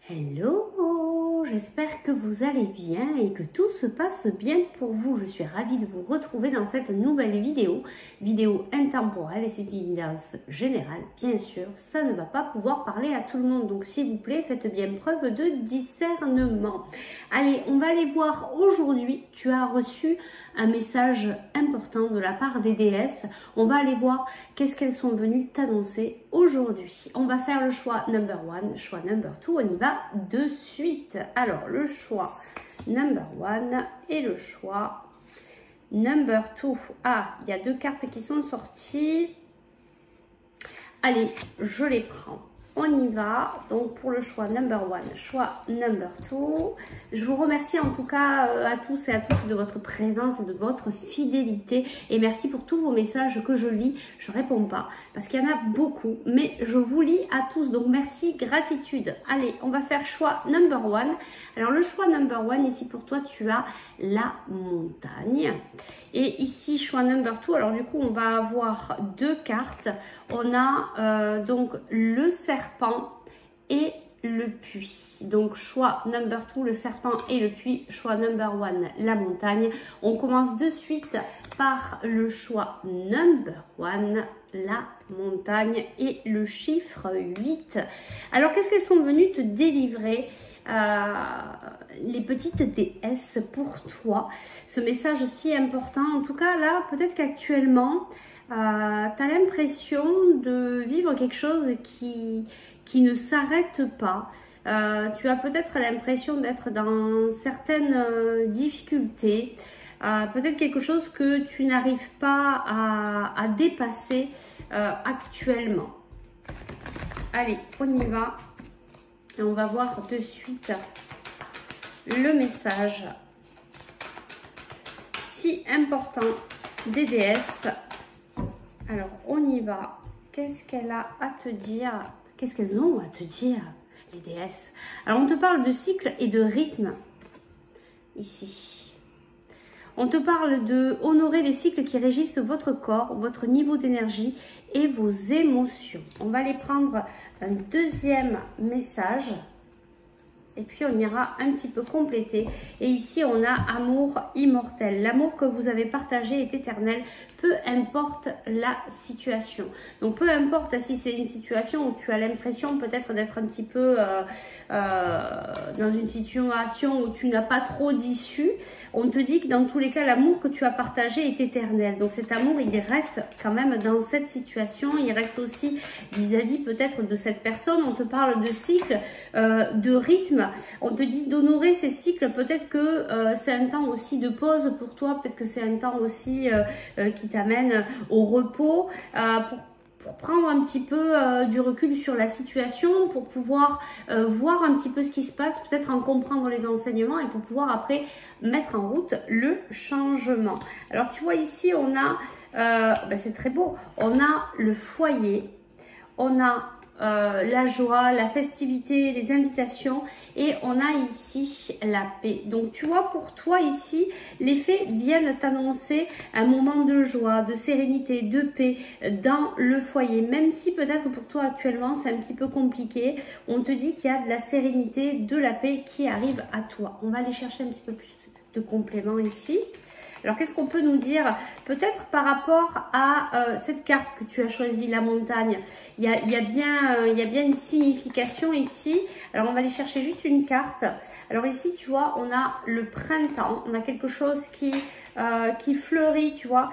Hello, j'espère que vous allez bien et que tout se passe bien pour vous. Je suis ravie de vous retrouver dans cette nouvelle vidéo intemporelle et c'est une guidance générale. Bien sûr, ça ne va pas pouvoir parler à tout le monde, donc s'il vous plaît, faites bien preuve de discernement. Allez, on va aller voir aujourd'hui. Tu as reçu un message important de la part des déesses. On va aller voir qu'est-ce qu'elles sont venues t'annoncer aujourd'hui. On va faire le choix number 1, choix number 2, on y va de suite. Alors, le choix number 1 et le choix number 2. Ah, il y a deux cartes qui sont sorties. Allez, je les prends. On y va. Donc, pour le choix number 1, choix number 2. Je vous remercie en tout cas à tous et à toutes de votre présence et de votre fidélité. Et merci pour tous vos messages que je lis. Je ne réponds pas parce qu'il y en a beaucoup, mais je vous lis à tous. Donc, merci, gratitude. Allez, on va faire choix number 1. Alors, le choix number 1, ici pour toi, tu as la montagne. Et ici, choix number 2. Alors, du coup, on va avoir deux cartes. On a donc le serpent et le puits. Donc, choix number 2, le serpent et le puits. Choix number 1, la montagne. On commence de suite par le choix number 1, la montagne et le chiffre 8. Alors, qu'est-ce qu'elles sont venues te délivrer les petites déesses pour toi? Ce message si important. En tout cas, là, peut-être qu'actuellement, tu as l'impression de vivre quelque chose qui ne s'arrête pas. Tu as peut-être l'impression d'être dans certaines difficultés. Peut-être quelque chose que tu n'arrives pas à dépasser actuellement. Allez, on y va. Et on va voir de suite le message si important des déesses. Alors, on y va. Qu'est-ce qu'elle a à te dire? Qu'est-ce qu'elles ont à te dire, les déesses? Alors, on te parle de cycle et de rythme, ici. On te parle de honorer les cycles qui régissent votre corps, votre niveau d'énergie et vos émotions. On va aller prendre un deuxième message. Et puis, on ira un petit peu compléter. Et ici, on a amour immortel. L'amour que vous avez partagé est éternel, peu importe la situation. Donc, peu importe si c'est une situation où tu as l'impression peut-être d'être un petit peu dans une situation où tu n'as pas trop d'issue. On te dit que dans tous les cas, l'amour que tu as partagé est éternel. Donc, cet amour, il reste quand même dans cette situation. Il reste aussi vis-à-vis peut-être de cette personne. On te parle de cycle, de rythme. On te dit d'honorer ces cycles, peut-être que c'est un temps aussi de pause pour toi, peut-être que c'est un temps aussi qui t'amène au repos pour prendre un petit peu du recul sur la situation, pour pouvoir voir un petit peu ce qui se passe, peut-être en comprendre les enseignements et pour pouvoir après mettre en route le changement. Alors tu vois ici on a, c'est très beau, on a le foyer, on a la joie, la festivité, les invitations et on a ici la paix. Donc tu vois pour toi ici les faits viennent t'annoncer un moment de joie, de sérénité, de paix dans le foyer, même si peut-être pour toi actuellement c'est un petit peu compliqué. On te dit qu'il y a de la sérénité, de la paix qui arrive à toi. On va aller chercher un petit peu plus de compléments ici. Alors, qu'est-ce qu'on peut nous dire? Peut-être par rapport à cette carte que tu as choisie, la montagne. Il y a bien une signification ici. Alors, on va aller chercher juste une carte. Alors, ici, tu vois, on a le printemps. On a quelque chose qui fleurit, tu vois.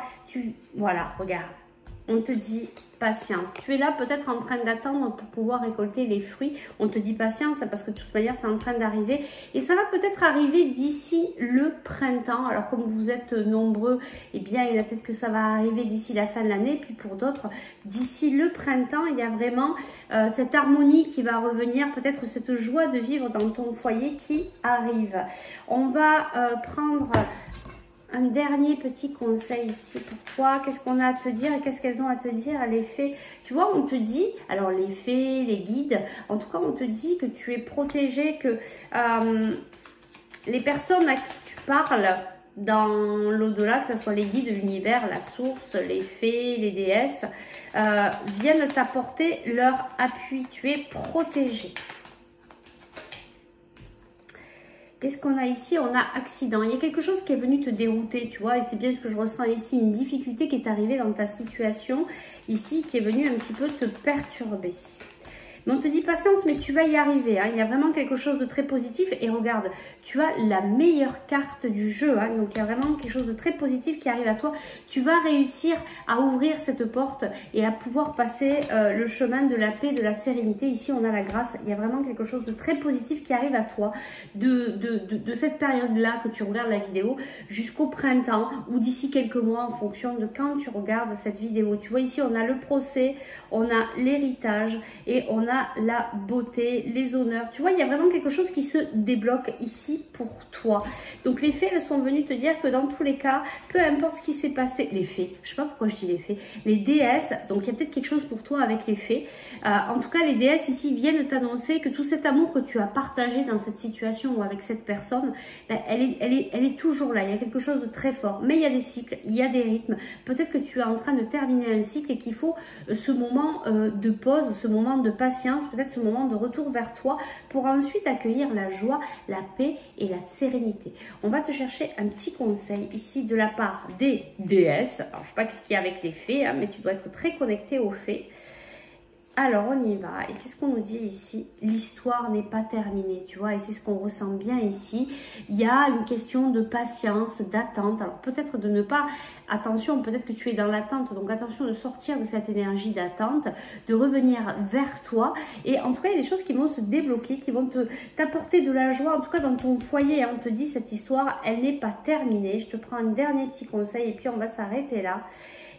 Voilà, regarde. On te dit patience. Tu es là peut-être en train d'attendre pour pouvoir récolter les fruits. On te dit patience parce que de toute manière, c'est en train d'arriver. Et ça va peut-être arriver d'ici le printemps. Alors, comme vous êtes nombreux, eh bien, il y a peut-être que ça va arriver d'ici la fin de l'année. Puis pour d'autres, d'ici le printemps, il y a vraiment cette harmonie qui va revenir. Peut-être cette joie de vivre dans ton foyer qui arrive. On va prendre un dernier petit conseil ici pour toi. Qu'est-ce qu'on a à te dire et qu'est-ce qu'elles ont à te dire, les fées? Tu vois, on te dit, alors les fées, les guides, en tout cas, on te dit que tu es protégé, que les personnes à qui tu parles dans l'au-delà, que ce soit les guides de l'univers, la source, les fées, les déesses, viennent t'apporter leur appui. Tu es protégé. Qu'est-ce qu'on a ici? On a accident. Il y a quelque chose qui est venu te dérouter, tu vois, et c'est bien ce que je ressens ici, une difficulté qui est arrivée dans ta situation, ici, qui est venue un petit peu te perturber. Mais on te dit patience, mais tu vas y arriver. Hein. Il y a vraiment quelque chose de très positif. Et regarde, tu as la meilleure carte du jeu. Hein. Donc, il y a vraiment quelque chose de très positif qui arrive à toi. Tu vas réussir à ouvrir cette porte et à pouvoir passer le chemin de la paix, de la sérénité. Ici, on a la grâce. Il y a vraiment quelque chose de très positif qui arrive à toi de cette période-là que tu regardes la vidéo jusqu'au printemps ou d'ici quelques mois en fonction de quand tu regardes cette vidéo. Tu vois, ici, on a le procès, on a l'héritage et on a la beauté, les honneurs. Tu vois, il y a vraiment quelque chose qui se débloque ici pour toi. Donc, les fées, elles sont venues te dire que dans tous les cas, peu importe ce qui s'est passé, les fées, je sais pas pourquoi je dis les fées, les déesses, donc il y a peut-être quelque chose pour toi avec les fées. En tout cas, les déesses ici viennent t'annoncer que tout cet amour que tu as partagé dans cette situation ou avec cette personne, ben, elle est toujours là. Il y a quelque chose de très fort. Mais il y a des cycles, il y a des rythmes. Peut-être que tu es en train de terminer un cycle et qu'il faut ce moment de pause, ce moment de patience, peut-être ce moment de retour vers toi pour ensuite accueillir la joie, la paix et la sérénité. On va te chercher un petit conseil ici de la part des déesses. Alors, je ne sais pas ce qu'il y a avec les fées, hein, mais tu dois être très connecté aux fées. Alors, on y va. Et qu'est-ce qu'on nous dit ici? L'histoire n'est pas terminée, tu vois, et c'est ce qu'on ressent bien ici. Il y a une question de patience, d'attente. Alors, peut-être de ne pas... Attention, peut-être que tu es dans l'attente, donc attention de sortir de cette énergie d'attente, de revenir vers toi. Et en tout cas, il y a des choses qui vont se débloquer, qui vont t'apporter de la joie, en tout cas dans ton foyer. On te dit, cette histoire, elle n'est pas terminée. Je te prends un dernier petit conseil et puis on va s'arrêter là.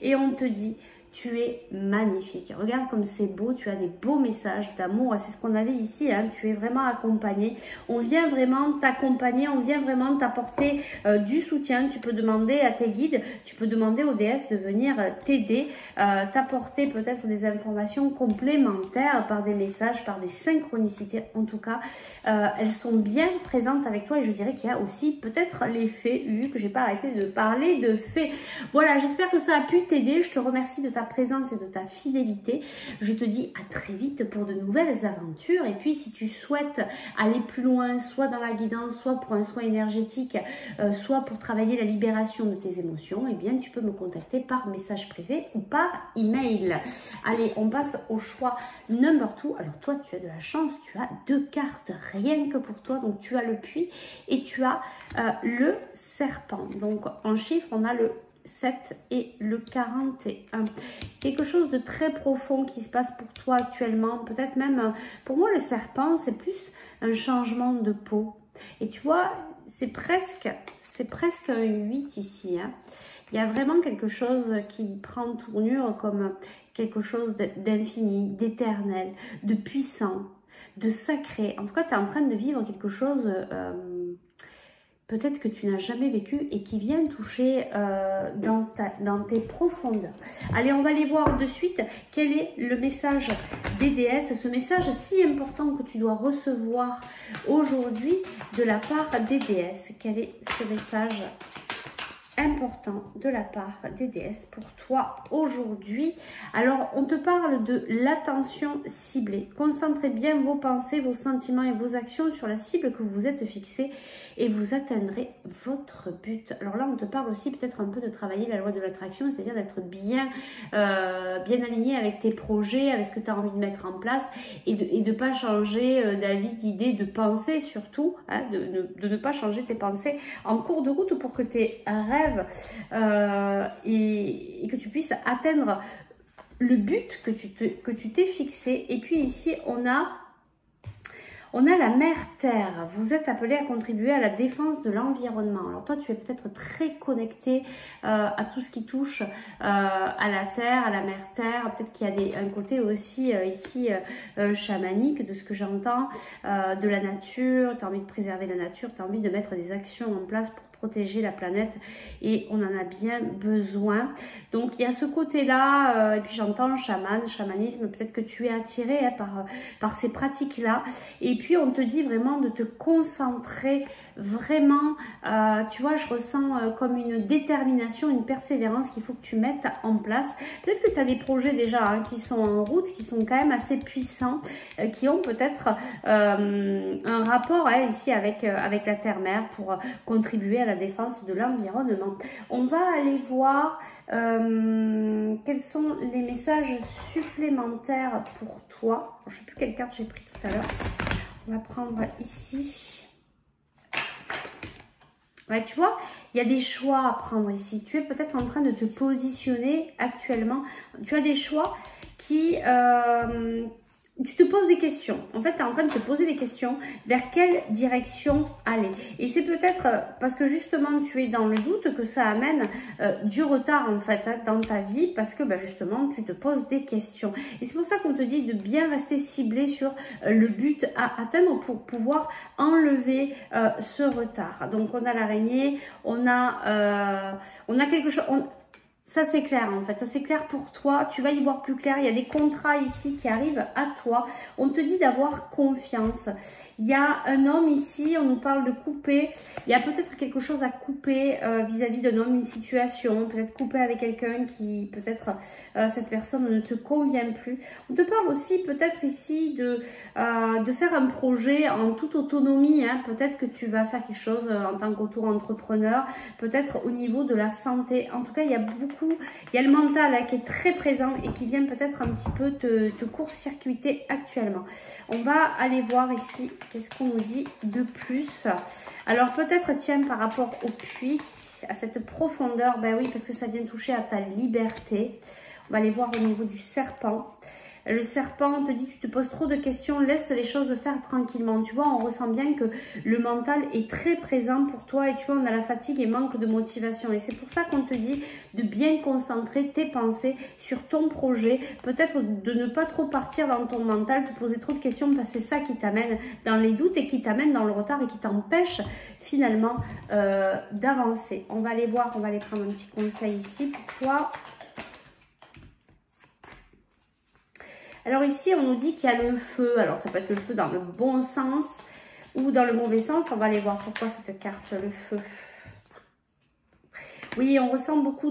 Et on te dit... Tu es magnifique. Regarde comme c'est beau. Tu as des beaux messages d'amour. C'est ce qu'on avait ici. Hein. Tu es vraiment accompagné. On vient vraiment t'accompagner. On vient vraiment t'apporter du soutien. Tu peux demander à tes guides. Tu peux demander aux déesses de venir t'aider. T'apporter peut-être des informations complémentaires par des messages, par des synchronicités. En tout cas, elles sont bien présentes avec toi. Et je dirais qu'il y a aussi peut-être les fées, vu que j'ai pas arrêté de parler de fées. Voilà, j'espère que ça a pu t'aider. Je te remercie de ta présence et de ta fidélité. Je te dis à très vite pour de nouvelles aventures. Et puis, si tu souhaites aller plus loin, soit dans la guidance, soit pour un soin énergétique, soit pour travailler la libération de tes émotions, eh bien, tu peux me contacter par message privé ou par email. Allez, on passe au choix number 2. Alors, toi, tu as de la chance. Tu as 2 cartes rien que pour toi. Donc, tu as le puits et tu as le serpent. Donc, en chiffres, on a le 7 et le 41. Quelque chose de très profond qui se passe pour toi actuellement. Peut-être même, pour moi, le serpent, c'est plus un changement de peau. Et tu vois, c'est presque un 8 ici. Hein. Il y a vraiment quelque chose qui prend tournure comme quelque chose d'infini, d'éternel, de puissant, de sacré. En tout cas, tu es en train de vivre quelque chose... peut-être que tu n'as jamais vécu et qui vient toucher dans tes profondeurs. Allez, on va aller voir de suite quel est le message des déesses, ce message si important que tu dois recevoir aujourd'hui de la part des déesses. Quel est ce message important de la part des déesses pour toi aujourd'hui? Alors, on te parle de l'attention ciblée. Concentrez bien vos pensées, vos sentiments et vos actions sur la cible que vous vous êtes fixée et vous atteindrez votre but. Alors là, on te parle aussi peut-être un peu de travailler la loi de l'attraction, c'est-à-dire d'être bien aligné avec tes projets, avec ce que tu as envie de mettre en place et de ne pas changer d'avis, d'idée, de pensée surtout, hein, de ne pas changer tes pensées en cours de route pour que tes rêves et que tu puisses atteindre le but que tu t'es fixé. Et puis ici, on a la mère Terre. Vous êtes appelé à contribuer à la défense de l'environnement. Alors toi, tu es peut-être très connecté à tout ce qui touche à la Terre, à la mère Terre. Peut-être qu'il y a un côté aussi ici chamanique de ce que j'entends, de la nature. Tu as envie de préserver la nature, tu as envie de mettre des actions en place pour protéger la planète et on en a bien besoin. Donc il y a ce côté-là, et puis j'entends chamanisme, peut-être que tu es attiré par ces pratiques-là. Et puis on te dit vraiment de te concentrer vraiment, tu vois, je ressens comme une détermination, une persévérance qu'il faut que tu mettes en place. Peut-être que tu as des projets déjà hein, qui sont en route, qui sont quand même assez puissants, qui ont peut-être un rapport hein, ici avec la Terre-Mère pour contribuer à la défense de l'environnement. On va aller voir quels sont les messages supplémentaires pour toi. Je ne sais plus quelle carte j'ai pris tout à l'heure. On va prendre ici. Ouais, tu vois, il y a des choix à prendre ici. Tu es peut-être en train de te positionner actuellement. Tu as des choix qui... tu te poses des questions. En fait, tu es en train de te poser des questions vers quelle direction aller. Et c'est peut-être parce que justement, tu es dans le doute que ça amène du retard en fait hein, dans ta vie parce que bah, justement, tu te poses des questions. Et c'est pour ça qu'on te dit de bien rester ciblé sur le but à atteindre pour pouvoir enlever ce retard. Donc, on a l'araignée, on a quelque chose... Ça, c'est clair, en fait. Ça, c'est clair pour toi. Tu vas y voir plus clair. Il y a des contrats ici qui arrivent à toi. On te dit d'avoir confiance. Il y a un homme ici, on nous parle de couper. Il y a peut-être quelque chose à couper vis-à-vis d'un homme, une situation. Peut-être couper avec quelqu'un qui, peut-être, cette personne ne te convient plus. On te parle aussi, peut-être ici, de faire un projet en toute autonomie. Hein. Peut-être que tu vas faire quelque chose en tant qu'auto-entrepreneur. Peut-être au niveau de la santé. En tout cas, il y a beaucoup, il y a le mental hein, qui est très présent et qui vient peut-être un petit peu te court-circuiter actuellement. On va aller voir ici. Qu'est-ce qu'on nous dit de plus? Alors peut-être, tiens, par rapport au puits, à cette profondeur, ben oui, parce que ça vient toucher à ta liberté. On va aller voir au niveau du serpent. Le serpent, on te dit, tu te poses trop de questions, laisse les choses faire tranquillement. Tu vois, on ressent bien que le mental est très présent pour toi et tu vois, on a la fatigue et manque de motivation. Et c'est pour ça qu'on te dit de bien concentrer tes pensées sur ton projet. Peut-être de ne pas trop partir dans ton mental, te poser trop de questions parce que c'est ça qui t'amène dans les doutes et qui t'amène dans le retard et qui t'empêche finalement d'avancer. On va aller voir, on va aller prendre un petit conseil ici pour toi. Alors ici, on nous dit qu'il y a le feu. Alors, ça peut être le feu dans le bon sens ou dans le mauvais sens. On va aller voir pourquoi cette carte, le feu. Oui, on ressent beaucoup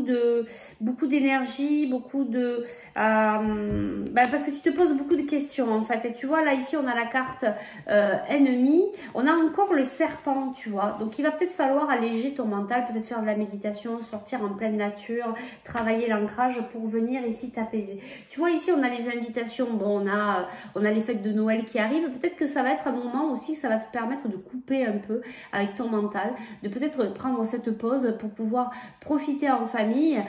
d'énergie, beaucoup de... parce que tu te poses beaucoup de questions en fait. Et tu vois, là, ici, on a la carte ennemi. On a encore le serpent, tu vois. Donc, il va peut-être falloir alléger ton mental, peut-être faire de la méditation, sortir en pleine nature, travailler l'ancrage pour venir ici t'apaiser. Tu vois, ici, on a les invitations. Bon, on a les fêtes de Noël qui arrivent. Peut-être que ça va être un moment aussi, ça va te permettre de couper un peu avec ton mental, de peut-être prendre cette pause pour pouvoir profiter en famille,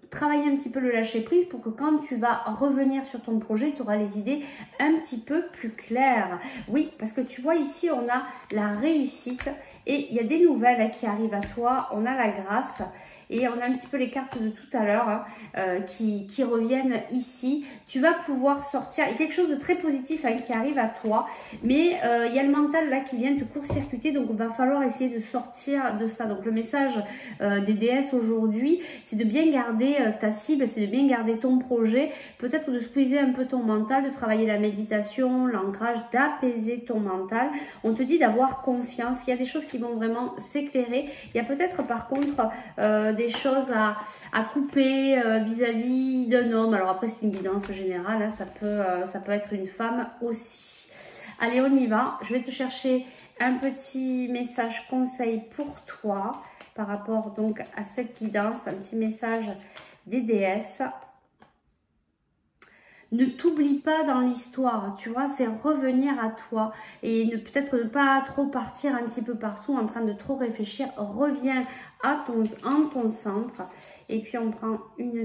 travailler un petit peu le lâcher prise pour que quand tu vas revenir sur ton projet, tu auras les idées un petit peu plus claires. Oui, parce que tu vois ici, on a la réussite et il y a des nouvelles qui arrivent à toi. On a la grâce et on a un petit peu les cartes de tout à l'heure hein, qui reviennent ici. Tu vas pouvoir sortir, il y a quelque chose de très positif hein, qui arrive à toi, mais il y a le mental là qui vient te court-circuiter, donc il va falloir essayer de sortir de ça. Donc le message des déesses aujourd'hui, c'est de bien garder ta cible, c'est de bien garder ton projet, peut-être de squeezer un peu ton mental, de travailler la méditation, l'ancrage, d'apaiser ton mental. On te dit d'avoir confiance, il y a des choses qui vont vraiment s'éclairer. Il y a peut-être par contre des choses à couper vis-à-vis d'un homme. Alors après, c'est une guidance générale, hein, ça peut être une femme aussi. Allez, on y va. Je vais te chercher un petit message conseil pour toi par rapport donc à cette guidance, un petit message des déesses. Ne t'oublie pas dans l'histoire, tu vois, c'est revenir à toi et peut-être ne pas trop partir un petit peu partout en train de trop réfléchir. Reviens à ton centre et puis on prend un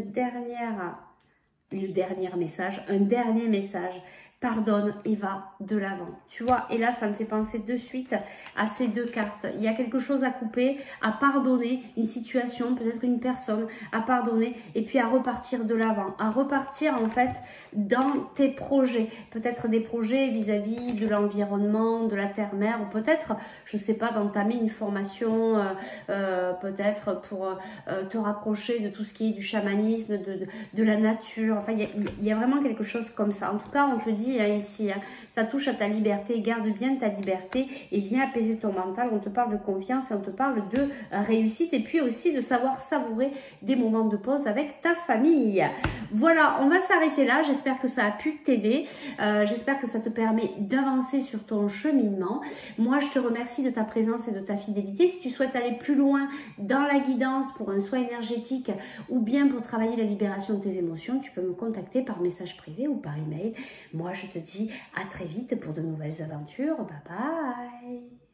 dernier message pardonne et va de l'avant. Tu vois, et là, ça me fait penser de suite à ces deux cartes. Il y a quelque chose à couper, à pardonner une situation, peut-être une personne, à pardonner et puis à repartir de l'avant, à repartir en fait dans tes projets. Peut-être des projets vis-à-vis de l'environnement, de la terre-mère, ou peut-être, je sais pas, d'entamer une formation, peut-être pour te rapprocher de tout ce qui est du chamanisme, de la nature. Enfin, il y a vraiment quelque chose comme ça. En tout cas, on te dit ici, ça touche à ta liberté, garde bien ta liberté et viens apaiser ton mental. On te parle de confiance et on te parle de réussite et puis aussi de savoir savourer des moments de pause avec ta famille. Voilà, on va s'arrêter là. J'espère que ça a pu t'aider. J'espère que ça te permet d'avancer sur ton cheminement. Moi, je te remercie de ta présence et de ta fidélité. Si tu souhaites aller plus loin dans la guidance pour un soin énergétique ou bien pour travailler la libération de tes émotions, tu peux me contacter par message privé ou par email. Moi, je te dis à très vite pour de nouvelles aventures. Bye bye!